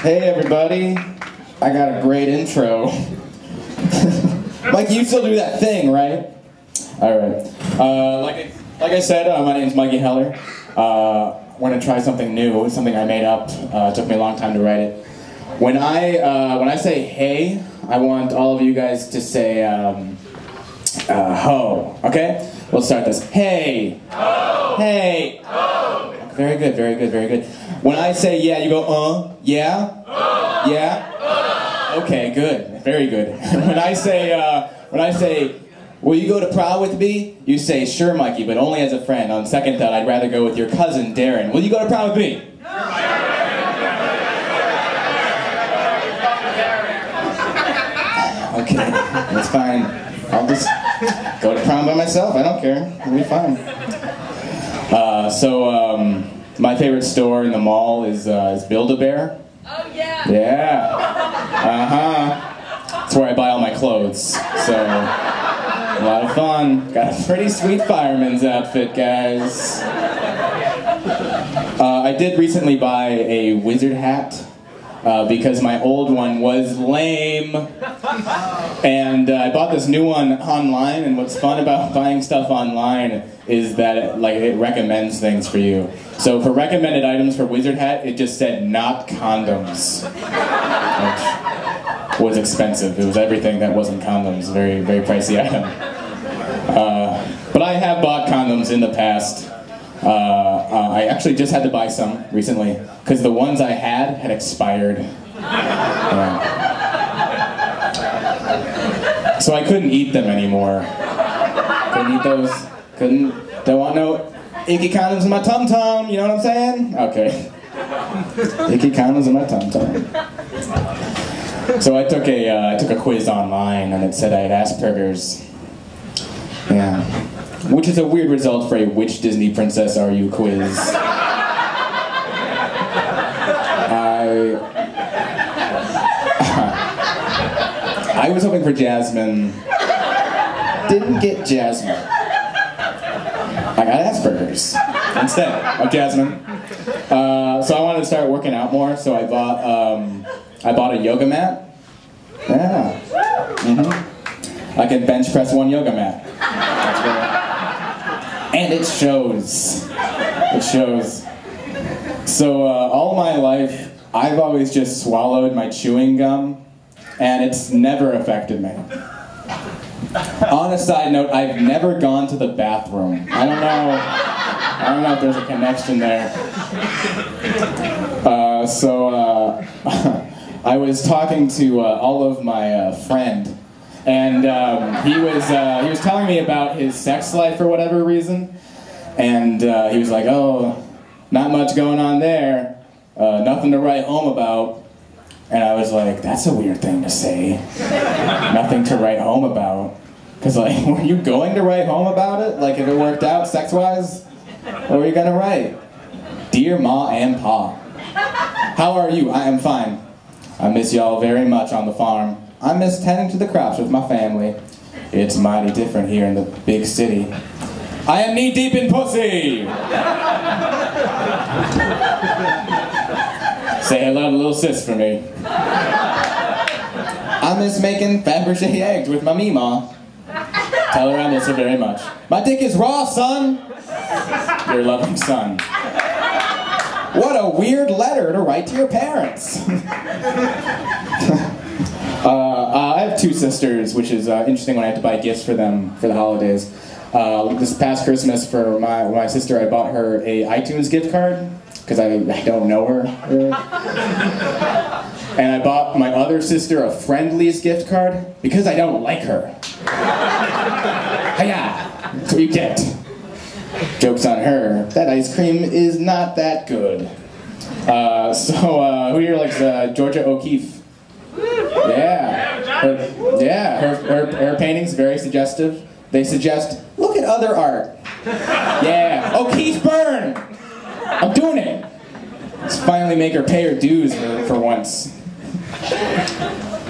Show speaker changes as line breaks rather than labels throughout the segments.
Hey everybody, I got a great intro. Mikey, you still do that thing, right? Alright. Like I said, my name's Mikey Heller. I want to try something new, something I made up. It took me a long time to write it. When I say hey, I want all of you guys to say ho, okay? We'll start this. Hey! Ho! Hey! Ho! Very good, very good, very good. When I say yeah, you go yeah? Yeah? Okay, good. Very good. When I say will you go to prom with me? You say sure, Mikey, but only as a friend. On second thought, I'd rather go with your cousin, Darren. Will you go to prom with me? Okay, that's fine. I'll just go to prom by myself. I don't care. It'll be fine. My favorite store in the mall is Build-A-Bear.
Oh, yeah.
Yeah. That's where I buy all my clothes. So, a lot of fun. Got a pretty sweet fireman's outfit, guys. I did recently buy a wizard hat. Because my old one was lame. And I bought this new one online, and what's fun about buying stuff online is that it recommends things for you. So for recommended items for wizard hat, it just said not condoms. Which was expensive. It was everything that wasn't condoms. Very, very pricey item. But I have bought condoms in the past. I actually just had to buy some recently because the ones I had expired. So I couldn't eat them anymore. Couldn't eat those. Don't want no icky condoms in my tum-tum, you know what I'm saying? Okay. Icky condoms in my tum-tum. So I took a quiz online and it said I had Asperger's. Yeah. Which is a weird result for a which Disney princess are you quiz. I was hoping for Jasmine. Didn't get Jasmine. I got Asperger's instead of Jasmine. So I wanted to start working out more, so I bought a yoga mat. Yeah. I can bench press one yoga mat. That's great. And it shows. It shows. So all my life, I've always just swallowed my chewing gum, and it's never affected me. On a side note, I've never gone to the bathroom. I don't know if there's a connection there. I was talking to all of my friend. And he was telling me about his sex life for whatever reason, and he was like, "Oh, not much going on there, nothing to write home about." And I was like, "That's a weird thing to say, nothing to write home about." Because like, were you going to write home about it? Like, if it worked out sex-wise, what were you gonna write? Dear Ma and Pa, how are you? I am fine. I miss y'all very much on the farm. I miss tending to the crops with my family. It's mighty different here in the big city. I am knee-deep in pussy! Say hello to little sis for me. I miss making Fabergé eggs with my Meemaw. Tell her I miss her very much. My dick is raw, son! Your loving son. What a weird letter to write to your parents. I have two sisters, which is interesting when I have to buy gifts for them for the holidays. This past Christmas for my sister, I bought her a iTunes gift card, because I don't know her, really. And I bought my other sister a Friendly's gift card, because I don't like her. Hiya! That's what you get. Joke's on her. That ice cream is not that good. Who here likes Georgia O'Keeffe? Yeah. Her paintings very suggestive. They suggest, look at other art. Yeah. O'Keeffe burn! I'm doing it. Let's finally make her pay her dues for once.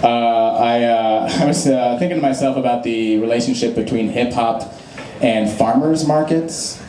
I was thinking to myself about the relationship between hip-hop and farmers markets.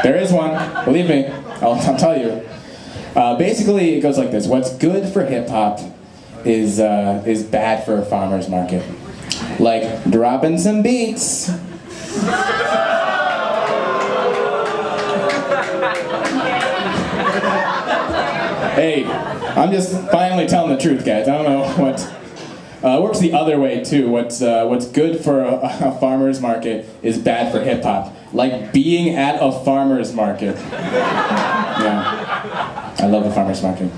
There is one, believe me, I'll tell you. Basically, it goes like this. What's good for hip-hop is bad for a farmer's market. Like dropping some beats. Hey, I'm just finally telling the truth, guys. I don't know what... it works the other way, too. What's good for a farmer's market is bad for hip-hop. Like being at a farmer's market. Yeah. I love the farmer's market.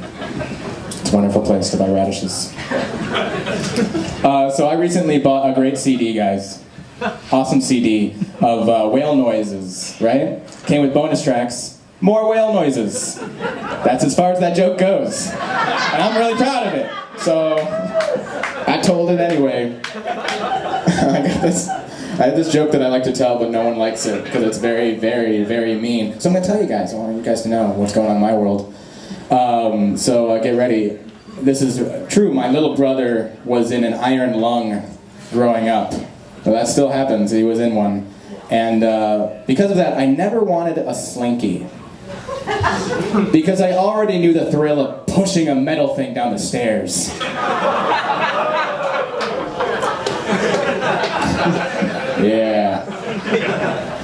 It's a wonderful place to buy radishes. So I recently bought a great CD, guys. Awesome CD of whale noises, right? Came with bonus tracks. More whale noises. That's as far as that joke goes. And I'm really proud of it. So I told it anyway. I had this joke that I like to tell, but no one likes it because it's very, very, very mean. So I'm going to tell you guys. I want you guys to know what's going on in my world. So get ready. This is true. My little brother was in an iron lung growing up. So that still happens. He was in one. And because of that, I never wanted a slinky. Because I already knew the thrill of pushing a metal thing down the stairs. Yeah.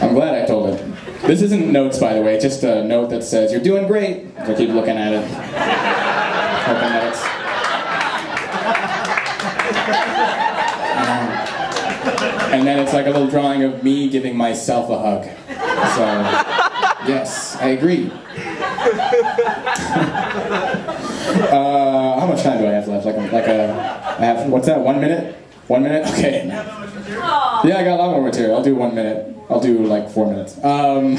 I'm glad I told it. This isn't notes, by the way, just a note that says, "You're doing great." So keep looking at it. Hoping that it's... And then it's like a little drawing of me giving myself a hug. So, yes, I agree. How much time do I have left? I have, what's that, 1 minute? 1 minute? Okay. Yeah, I got a lot more material. I'll do 1 minute. I'll do like 4 minutes. Well,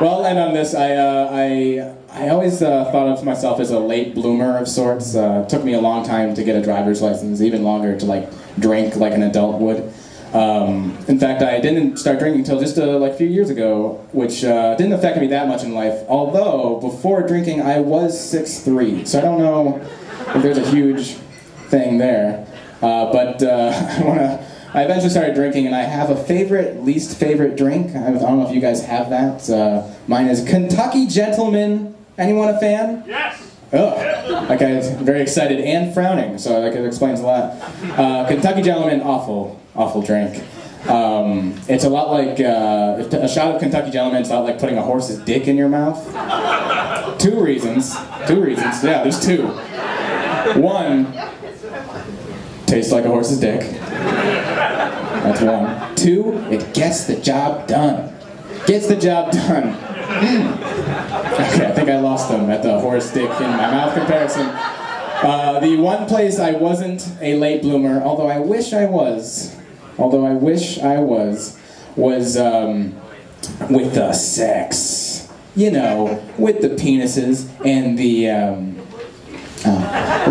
I'll end on this. I always thought of myself as a late bloomer of sorts. It took me a long time to get a driver's license, even longer to like drink like an adult would. In fact, I didn't start drinking until just like a few years ago, which didn't affect me that much in life. Although, before drinking, I was 6'3", so I don't know if there's a huge thing there. But I eventually started drinking, and I have a least favorite drink. I don't know if you guys have that. Mine is Kentucky Gentleman. Anyone a fan? Yes! Oh, that guy's very excited and frowning, so that explains a lot. Kentucky Gentleman, awful drink. It's a lot like, a shot of Kentucky Gentleman, it's a lot like putting a horse's dick in your mouth. Two reasons, yeah, there's two. One, tastes like a horse's dick. That's one. Two, it gets the job done. Gets the job done. Okay, I think I lost them at the horse dick in my mouth comparison. The one place I wasn't a late bloomer, although I wish I was, was with the sex. You know, with the penises and the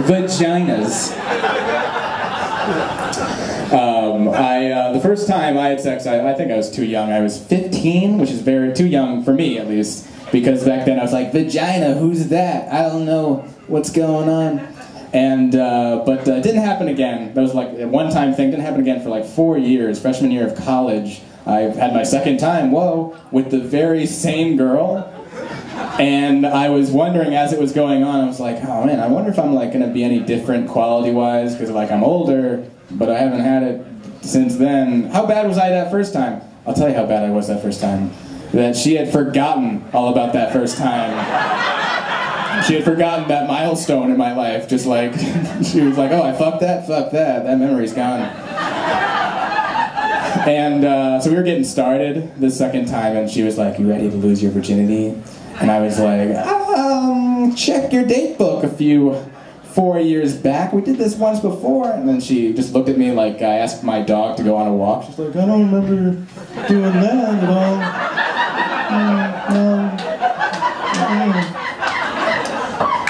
vaginas. The first time I had sex, I think I was too young. I was 15, which is too young for me, at least. Because back then I was like, vagina, who's that? I don't know what's going on. And, but it didn't happen again. That was like a one-time thing. Didn't happen again for like 4 years. Freshman year of college, I had my second time, with the very same girl. And I was wondering as it was going on, I was like, oh man, I wonder if I'm like going to be any different quality-wise, because like I'm older, but I haven't had it since then. How bad was I that first time? I'll tell you how bad I was that first time. That she had forgotten all about that first time. She had forgotten that milestone in my life, just like, she was like, oh, I fucked that, that memory's gone. And so we were getting started the second time, and she was like, you ready to lose your virginity? And I was like, check your date book 4 years back. We did this once before. And then she just looked at me like I asked my dog to go on a walk. She's like, I don't remember doing that at all.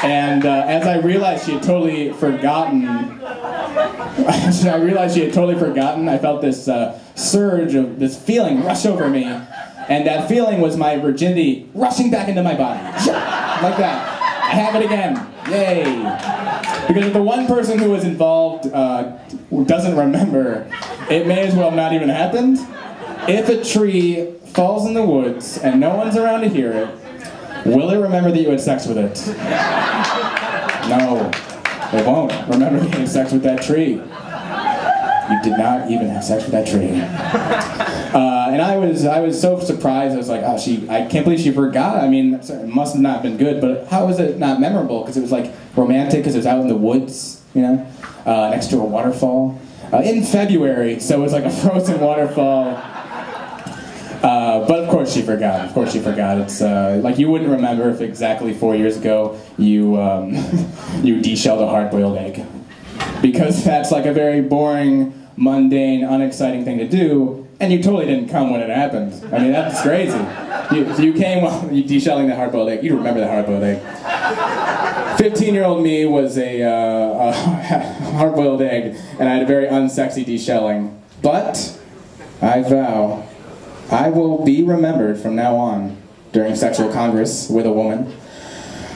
And as I realized she had totally forgotten, I felt this surge of this feeling rush over me. And that feeling was my virginity rushing back into my body. Like that. I have it again. Yay. Because if the one person who was involved doesn't remember, it may as well not even happened. If a tree falls in the woods and no one's around to hear it, Will it remember that you had sex with it? No, it won't. Remember that you had sex with that tree. You did not even have sex with that tree. And I was so surprised. I was like, oh, I can't believe she forgot. I mean, it must have not been good, but how was it not memorable? Because it was like romantic, because it was out in the woods, you know, next to a waterfall. In February, so it was like a frozen waterfall. But of course she forgot. Of course she forgot. It's like you wouldn't remember if exactly 4 years ago you you deshelled a hard-boiled egg, because that's like a very boring, mundane, unexciting thing to do, and you totally didn't come when it happened. I mean, that's crazy. You came while you deshelling the hard-boiled egg. You remember the hard-boiled egg. 15-year-old me was a hard-boiled egg, and I had a very unsexy deshelling. But I vow I will be remembered from now on during sexual congress with a woman.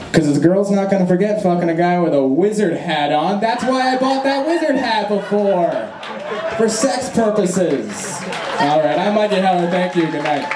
Because this girl's not going to forget fucking a guy with a wizard hat on. That's why I bought that wizard hat before. For sex purposes. Alright, I'm Mikey Heller. Thank you. Good night.